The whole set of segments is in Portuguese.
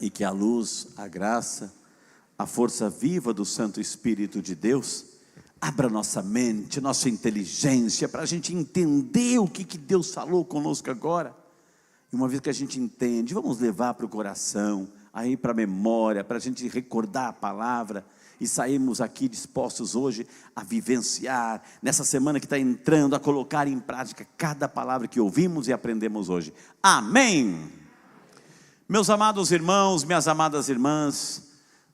e que a luz, a graça, a força viva do Santo Espírito de Deus abra nossa mente, nossa inteligência, para a gente entender o que Deus falou conosco agora. E uma vez que a gente entende, vamos levar para o coração, aí para a memória, para a gente recordar a palavra, e sairmos aqui dispostos hoje a vivenciar, nessa semana que está entrando, a colocar em prática cada palavra que ouvimos e aprendemos hoje. Amém! Meus amados irmãos, minhas amadas irmãs,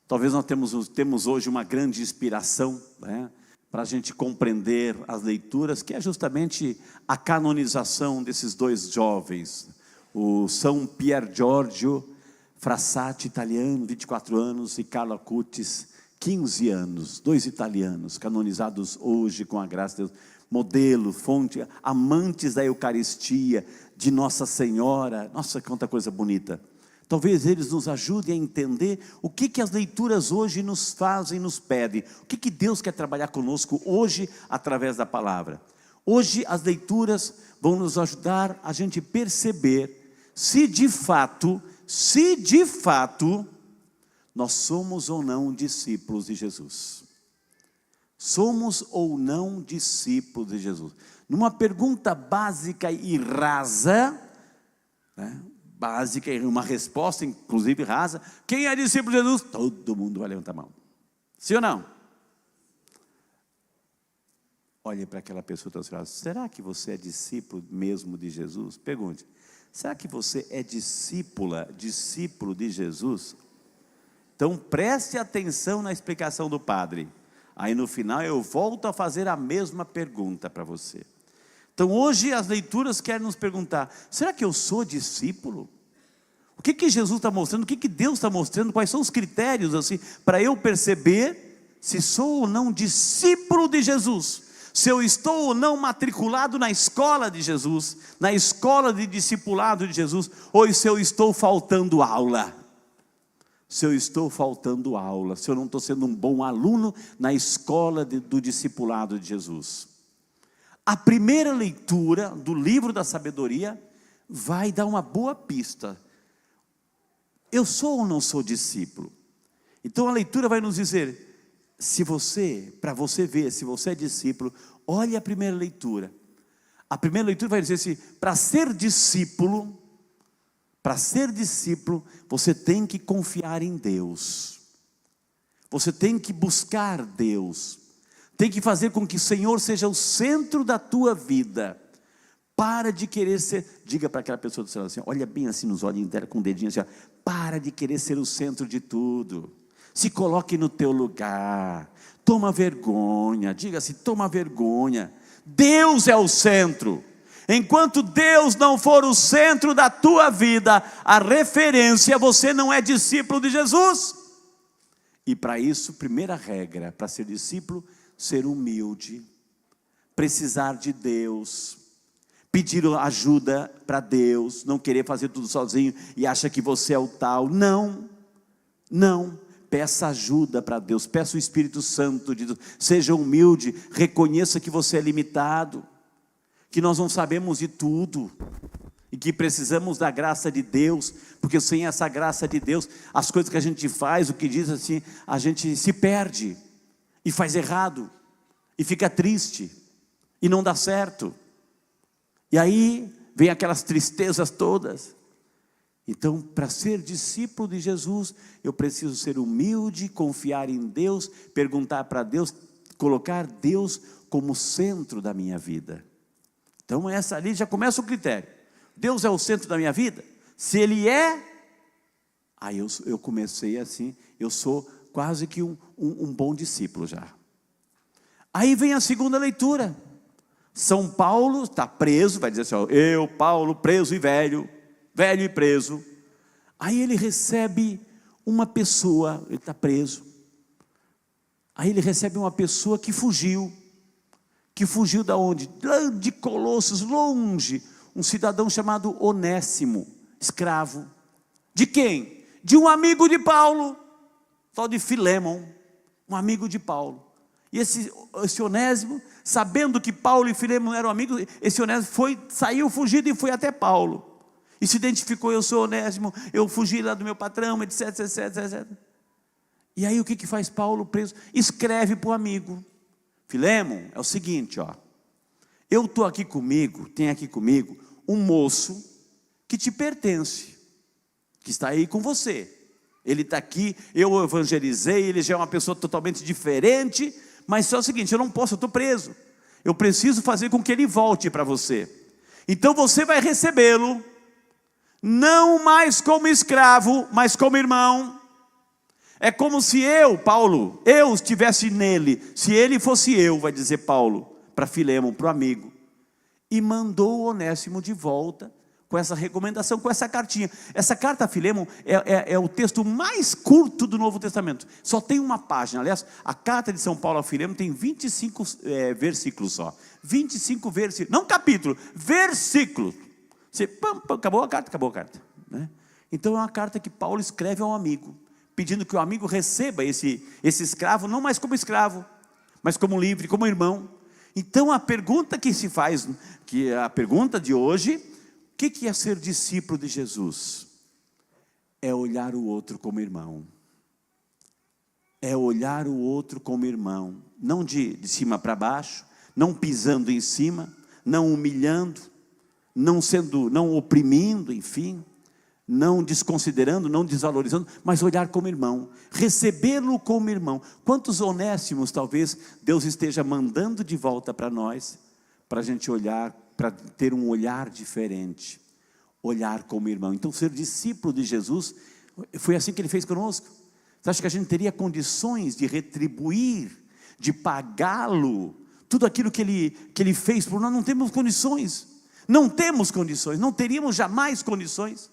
talvez nós temos hoje uma grande inspiração, né, para a gente compreender as leituras, que é justamente a canonização desses dois jovens, o São Pier Giorgio Frassati, italiano, 24 anos, e Carlo Acutis, 15 anos, dois italianos, canonizados hoje com a graça de Deus, modelo, fonte, amantes da Eucaristia, de Nossa Senhora. Nossa, quanta coisa bonita. Talvez eles nos ajudem a entender o que as leituras hoje nos fazem, nos pedem, o que Deus quer trabalhar conosco hoje através da palavra. Hoje as leituras vão nos ajudar a gente perceber se de fato nós somos ou não discípulos de Jesus. Somos ou não discípulos de Jesus? Numa pergunta básica e rasa, né? Básica e uma resposta inclusive rasa: quem é discípulo de Jesus? Todo mundo vai levantar a mão. Sim ou não? Olhe para aquela pessoa e diga: será que você é discípulo mesmo de Jesus? Pergunte: será que você é discípulo de Jesus? Então preste atenção na explicação do padre. Aí no final eu volto a fazer a mesma pergunta para você. Então hoje as leituras querem nos perguntar: será que eu sou discípulo? O que Jesus está mostrando? O que Deus está mostrando? Quais são os critérios assim para eu perceber se sou ou não discípulo de Jesus? Se eu estou ou não matriculado na escola de Jesus, na escola de discipulado de Jesus, ou se eu estou faltando aula. Se eu estou faltando aula, se eu não estou sendo um bom aluno na escola do discipulado de Jesus. A primeira leitura do livro da sabedoria vai dar uma boa pista. Eu sou ou não sou discípulo? Então a leitura vai nos dizer, para você ver se você é discípulo, olhe a primeira leitura. A primeira leitura vai dizer assim: para ser discípulo, você tem que confiar em Deus. Você tem que buscar Deus. Tem que fazer com que o Senhor seja o centro da tua vida. Para de querer ser, diga para aquela pessoa do céu assim, olha bem assim nos olhinhos dela com o dedinho assim, ó, para de querer ser o centro de tudo. Se coloque no teu lugar. Toma vergonha, diga assim, toma vergonha. Deus é o centro. Enquanto Deus não for o centro da tua vida, a referência, você não é discípulo de Jesus. E para isso, primeira regra, para ser discípulo, ser humilde, precisar de Deus, pedir ajuda para Deus, não querer fazer tudo sozinho e acha que você é o tal. Não, peça ajuda para Deus, peça o Espírito Santo de Deus, seja humilde, reconheça que você é limitado, que nós não sabemos de tudo, e que precisamos da graça de Deus, porque sem essa graça de Deus, as coisas que a gente faz, o que diz assim, a gente se perde, e faz errado, e fica triste, e não dá certo, e aí vem aquelas tristezas todas. Então, para ser discípulo de Jesus, eu preciso ser humilde, confiar em Deus, perguntar para Deus, colocar Deus como centro da minha vida. Então essa ali já começa o critério. Deus é o centro da minha vida? Se Ele é, aí eu comecei assim, eu sou quase que um bom discípulo já. Aí vem a segunda leitura. São Paulo está preso, vai dizer assim, ó, eu, Paulo, preso e velho e preso. Aí ele recebe uma pessoa, ele está preso. Aí ele recebe uma pessoa que fugiu da onde? Lá de Colossos, longe, um cidadão chamado Onésimo, escravo. De quem? De um amigo de Paulo, tal de Filémon, um amigo de Paulo. E esse Onésimo, sabendo que Paulo e Filémon eram amigos, esse Onésimo saiu fugido e foi até Paulo. E se identificou, eu sou Onésimo, eu fugi lá do meu patrão, etc, etc, etc. E aí o que faz Paulo preso? Escreve para o amigo. Filemon, é o seguinte, ó. Eu estou aqui comigo, tem aqui comigo um moço que te pertence, que está aí com você. Ele está aqui, eu o evangelizei, ele já é uma pessoa totalmente diferente, mas só é o seguinte, eu não posso, eu estou preso. Eu preciso fazer com que ele volte para você. Então você vai recebê-lo, não mais como escravo, mas como irmão. É como se eu, Paulo, eu estivesse nele, se ele fosse eu, vai dizer Paulo, para Filemon, para o amigo. E mandou o Onésimo de volta, com essa recomendação, com essa cartinha. Essa carta a Filemon é o texto mais curto do Novo Testamento. Só tem uma página. Aliás, a carta de São Paulo a Filemon tem 25 versículos só. 25 versículos, não capítulo, versículos. Você, acabou a carta. Né? Então é uma carta que Paulo escreve ao amigo, pedindo que o amigo receba esse escravo, não mais como escravo, mas como livre, como irmão. Então a pergunta que se faz, que a pergunta de hoje, o que é ser discípulo de Jesus? É olhar o outro como irmão. É olhar o outro como irmão, não de cima para baixo, não pisando em cima, não humilhando, não oprimindo, enfim, não desconsiderando, não desvalorizando, mas olhar como irmão, recebê-lo como irmão. Quantos Onésimos talvez Deus esteja mandando de volta para nós, para a gente olhar, para ter um olhar diferente, olhar como irmão. Então ser discípulo de Jesus, foi assim que Ele fez conosco. Você acha que a gente teria condições de retribuir, de pagá-lo, tudo aquilo que ele fez por nós? Não temos condições, não teríamos jamais condições,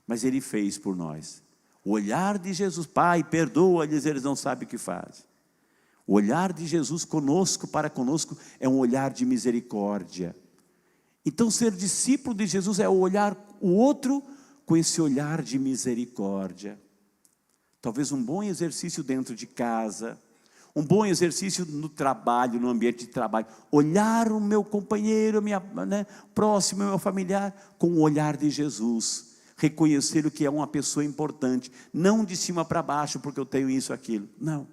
mas Ele fez por nós. O olhar de Jesus, Pai, perdoa-lhes, eles não sabem o que fazem. O olhar de Jesus conosco, para conosco, é um olhar de misericórdia. Então ser discípulo de Jesus é olhar o outro com esse olhar de misericórdia. Talvez um bom exercício dentro de casa, um bom exercício no trabalho, no ambiente de trabalho, olhar o meu companheiro, próximo, meu familiar, com o olhar de Jesus, reconhecer o que é uma pessoa importante, não de cima para baixo, porque eu tenho isso, aquilo, não.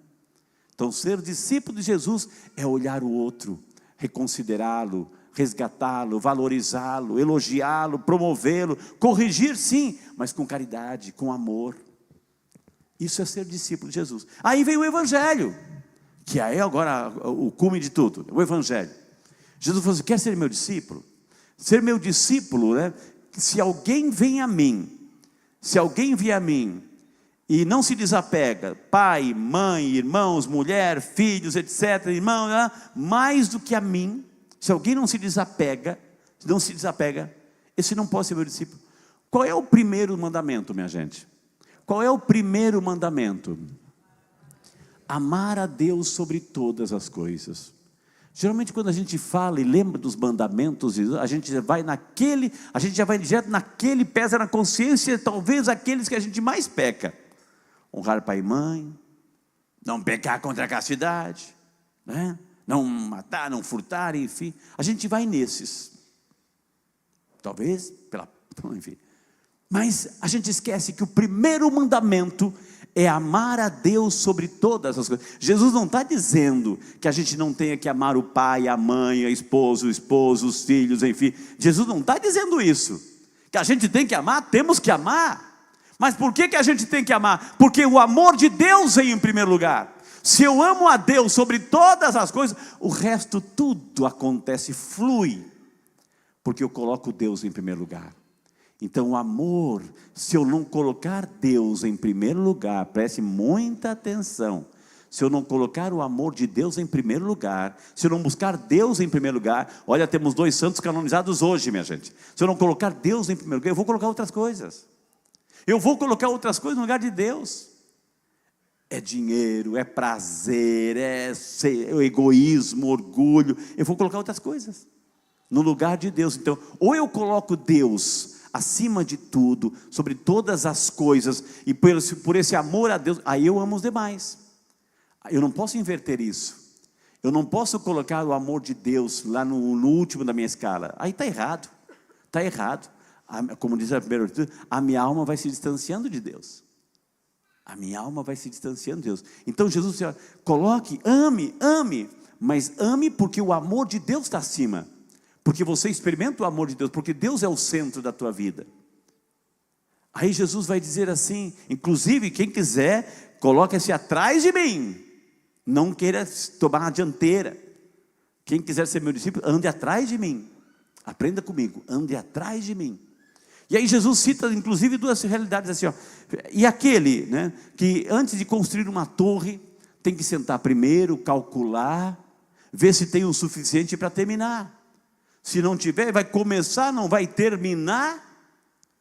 Então ser discípulo de Jesus é olhar o outro, reconsiderá-lo, resgatá-lo, valorizá-lo, elogiá-lo, promovê-lo, corrigir sim, mas com caridade, com amor. Isso é ser discípulo de Jesus. Aí vem o Evangelho, que é agora o cume de tudo, o Evangelho. Jesus falou assim, quer ser meu discípulo? Ser meu discípulo, né? Se alguém vem a mim, e não se desapega, pai, mãe, irmãos, mulher, filhos, etc., irmão, mais do que a mim, se alguém não se desapega, esse não pode ser meu discípulo. Qual é o primeiro mandamento, minha gente? Qual é o primeiro mandamento? Amar a Deus sobre todas as coisas. Geralmente quando a gente fala e lembra dos mandamentos, a gente já vai direto naquele, pesa na consciência, talvez aqueles que a gente mais peca. Honrar pai e mãe, não pecar contra a castidade, né? Não matar, não furtar, enfim. A gente vai nesses. Talvez, enfim. Mas a gente esquece que o primeiro mandamento é amar a Deus sobre todas as coisas. Jesus não está dizendo que a gente não tenha que amar o pai, a mãe, o esposo, os filhos, enfim. Jesus não está dizendo isso. Que a gente tem que amar, temos que amar. Mas por que a gente tem que amar? Porque o amor de Deus vem em primeiro lugar. Se eu amo a Deus sobre todas as coisas, o resto tudo acontece, flui. Porque eu coloco Deus em primeiro lugar. Então o amor, se eu não colocar Deus em primeiro lugar, preste muita atenção, se eu não colocar o amor de Deus em primeiro lugar, se eu não buscar Deus em primeiro lugar, olha, temos 2 santos canonizados hoje, minha gente. Se eu não colocar Deus em primeiro lugar, eu vou colocar outras coisas. No lugar de Deus. É dinheiro, é prazer, é egoísmo, orgulho, eu vou colocar outras coisas no lugar de Deus. Então, ou eu coloco Deus acima de tudo, sobre todas as coisas, e por esse amor a Deus, aí eu amo os demais. Eu não posso inverter isso. Eu não posso colocar o amor de Deus lá no último da minha escala. Aí está errado. Como diz a primeira leitura, a minha alma vai se distanciando de Deus. A minha alma vai se distanciando de Deus. Então Jesus disse, coloque, ame, mas ame porque o amor de Deus está acima. Porque você experimenta o amor de Deus, porque Deus é o centro da tua vida. Aí Jesus vai dizer assim, inclusive quem quiser, coloque-se atrás de mim. Não queira tomar a dianteira. Quem quiser ser meu discípulo, ande atrás de mim. Aprenda comigo, ande atrás de mim. E aí Jesus cita inclusive duas realidades assim, e aquele, né, que antes de construir uma torre, tem que sentar primeiro, calcular, ver se tem o suficiente para terminar. Se não tiver, vai começar, não vai terminar,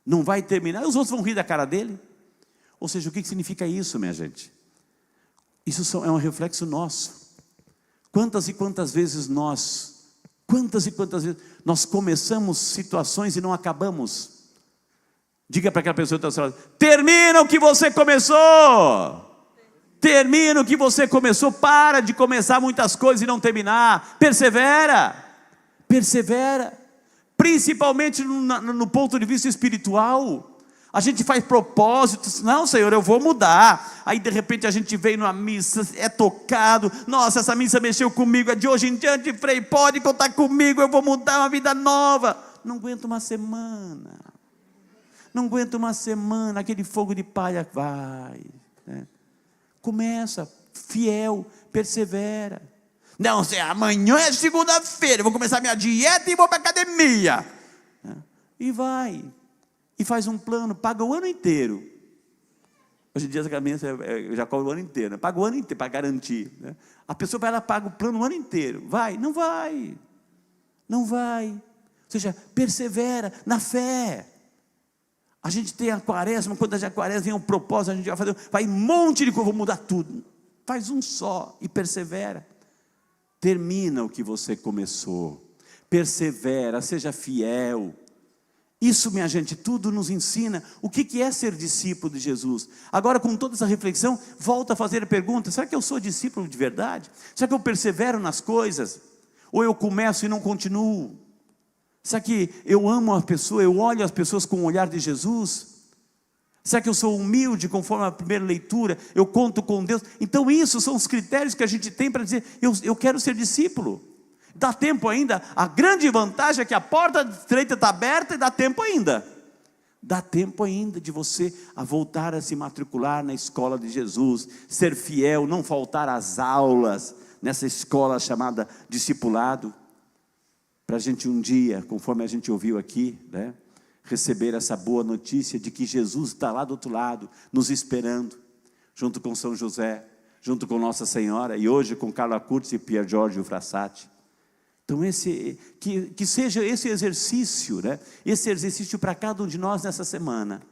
e os outros vão rir da cara dele. Ou seja, o que significa isso, minha gente? Isso é um reflexo nosso. Quantas e quantas vezes nós começamos situações e não acabamos? Diga para aquela pessoa que está ao seu lado, termina o que você começou. Termina o que você começou. Para de começar muitas coisas e não terminar. Persevera. Principalmente no ponto de vista espiritual. A gente faz propósitos, não, Senhor, eu vou mudar. Aí de repente a gente vem numa missa, é tocado, nossa, essa missa mexeu comigo, é de hoje em diante, Frei, pode contar comigo, eu vou mudar uma vida nova. Não aguento uma semana, aquele fogo de palha vai, né? Começa, fiel, persevera. Não, amanhã é segunda-feira, eu vou começar minha dieta e vou para a academia. E vai. E faz um plano, paga o ano inteiro. Hoje em dia essa cabeça já cobra o ano inteiro, né? Paga o ano inteiro para garantir, né? A pessoa vai lá, paga o plano o ano inteiro. Vai? Não vai. Ou seja, persevera na fé. A gente tem a quaresma, quando a quaresma vem um propósito, a gente vai um monte de coisa, vou mudar tudo. Faz um só e persevera. Termina o que você começou. Persevera, seja fiel. Isso, minha gente, tudo nos ensina o que é ser discípulo de Jesus. Agora, com toda essa reflexão, volta a fazer a pergunta, será que eu sou discípulo de verdade? Será que eu persevero nas coisas? Ou eu começo e não continuo? Será que eu amo a pessoa, eu olho as pessoas com o olhar de Jesus? Será que eu sou humilde, conforme a primeira leitura? Eu conto com Deus? Então isso são os critérios que a gente tem para dizer, eu quero ser discípulo. Dá tempo ainda? A grande vantagem é que a porta estreita está aberta e dá tempo ainda. Dá tempo ainda de você voltar a se matricular na escola de Jesus, ser fiel, não faltar às aulas, nessa escola chamada discipulado, para a gente um dia, conforme a gente ouviu aqui, né, receber essa boa notícia de que Jesus está lá do outro lado, nos esperando, junto com São José, junto com Nossa Senhora, e hoje com Carla Kurtz e Pier Giorgio Frassati. Então que seja esse exercício, né? Esse exercício para cada um de nós nessa semana.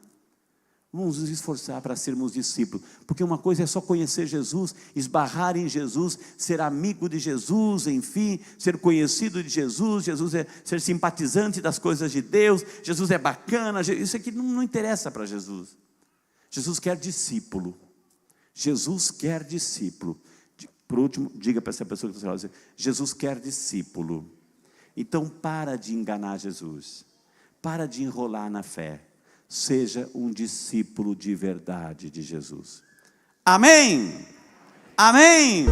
Vamos nos esforçar para sermos discípulos, porque uma coisa é só conhecer Jesus, esbarrar em Jesus, ser amigo de Jesus, enfim, ser conhecido de Jesus, Jesus é ser simpatizante das coisas de Deus, Jesus é bacana, isso aqui não interessa para Jesus. Jesus quer discípulo. Jesus quer discípulo. Por último, diga para essa pessoa que você fala, Jesus quer discípulo. Então para de enganar Jesus, para de enrolar na fé, seja um discípulo de verdade de Jesus. Amém? Amém?